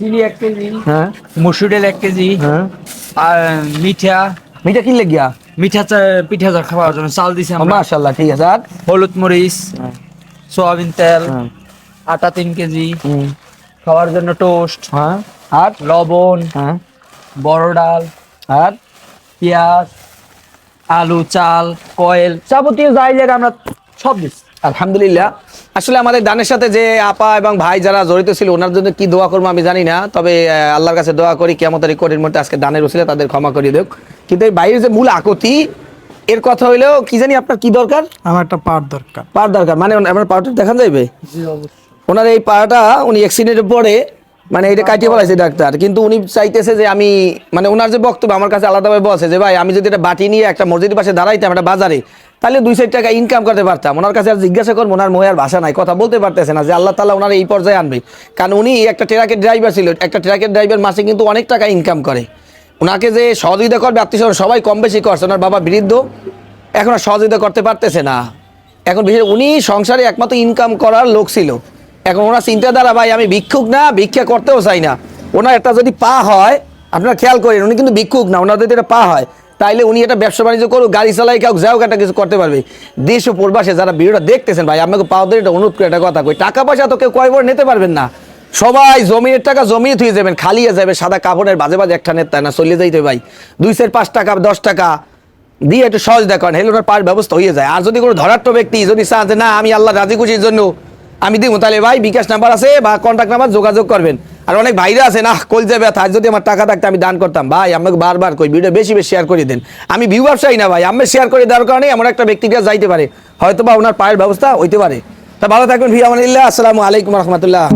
চিনি 1 কেজি, হ্যাঁ মসুর ডাল 1 কেজি, হ্যাঁ। আর মিঠা মিঠা কি লেগিয়া? পিঠা খাওয়ার জন্য চাল দিছি আমরা। মাশাআল্লাহ, ঠিক আছে। আর হলুদ মরিচ, সয়াবিন তেল, হ্যাঁ। আটা 3 কেজি, হুম। খাওয়ার জন্য টোস্ট, হ্যাঁ। আর লবণ, হ্যাঁ। বড় ডাল, আর পেঁয়াজ, আলু, চাল, কয়েল, যাবতীয় যাই লাগে আমরা সব দিচ্ছি। আলহামদুলিল্লাহ। আসলে আমাদের দানের সাথে যে আপা এবং ভাই যারা জড়িত ছিল ওনার জন্য কি দোয়া করবো আমি জানি না, তবে আল্লাহর কাছে দোয়া করি কিয়ামতের কোটের মধ্যে আজকে দানের ওসিলা তাদের ক্ষমা করে দেব। কিন্তু এই বাইরের যে মূল আকতি এর কথা হইলেও কি জানি আপনার কি দরকার? আমার একটা পার্ট দরকার। পাওয়ার দরকার মানে আপনার পাওয়ারটা দেখা যাবে? জি অবশ্যই। ওনার এই পাটা উনি অ্যাক্সিডেন্টের পরে মানে এটা কাটিয়ে ফেলাইছে ডাক্তার, কিন্তু উনি চাইতেছে যে আমি মানে ওনার যে বক্তব্য আমার কাছে আলাদাভাবে বলছে যে ভাই আমি যদি এটা বাটি নিয়ে একটা মসজিদের পাশে দাঁড়াইতাম একটা বাজারে তাহলে 2-4 টাকা ইনকাম করতে পারতাম। ওনার কাছে আর জিজ্ঞাসা করবো, ওনার মোহের ভাষা নাই, কথা বলতে পারতেছে না যে আল্লাহ তাআলা ওনার এই পর্যায়ে আনবে। কারণ উনি একটা ট্রাকের ড্রাইভার ছিল, একটা ট্রাকের ড্রাইভার মাসে কিন্তু অনেক টাকা ইনকাম করে। ওনাকে যে সহযোগিতা করবে আত্মীয় সবাই কম বেশি করছে, ওনার বাবা বৃদ্ধ, এখন আর সহযোগিতা করতে পারতেছে না। এখন বিশেষ উনি সংসারে একমাত্র ইনকাম করার লোক ছিল। এখন ওনার চিন্তাধারা ভাই আমি ভিক্ষুক না, ভিক্ষা করতেও চাই না। ওনার একটা যদি পা হয়, আপনারা খেয়াল করেন উনি কিন্তু ভিক্ষুক না, ওনার যদি এটা পা হয় তাইলে উনি এটা ব্যবসা বাণিজ্য করুক, গাড়ি চালাই কাউক যাও একটা কিছু করতে পারবে। দেশ ও প্রবাসে যারা ভিডিওটা দেখতেছেন ভাই আপনাকে পাওয়া এটা অনুরোধ করে একটা কথা কই, টাকা পয়সা তো কেউ কয় বড় নিতে পারবেন না। সবাই জমির টাকা জমিয়ে থুয়ে যাবেন, খালিয়ে যাবে, সাদা কাপড়ের বাজে বাজে একটা নেতা না চলে যাইতে ভাই 2-5 টাকা 10 টাকা দিয়ে একটু সহজ দেখান, হেলে ওনার পাওয়ার ব্যবস্থা হয়ে যায়। আর যদি কোনো ধরাট্ট ব্যক্তি যদি চান যে না আমি আল্লাহ রাজি খুশির জন্য আমি দিব, তাহলে ভাই বিকাশ নাম্বার আছে বা কন্ট্যাক্ট নাম্বার যোগাযোগ করবেন। আর অনেক ভাইরা আছে না কলজে ব্যথা, আর যদি আমার টাকা থাকতে আমি দান করতাম, ভাই আমাকে বারবার কই ভিডিও বেশি বেশি শেয়ার করে দেন। আমি ভিউ ব্যবসায়ী না ভাই, আমি শেয়ার করে দেওয়ার কারণে এমন একটা ব্যক্তিকে যাইতে পারে, হয়তো বা ওনার পায়ের ব্যবস্থা হইতে পারে। তা ভালো থাকবেন, ফি আমানিল্লাহ, আসসালামু আলাইকুম রহমতুল্লাহ।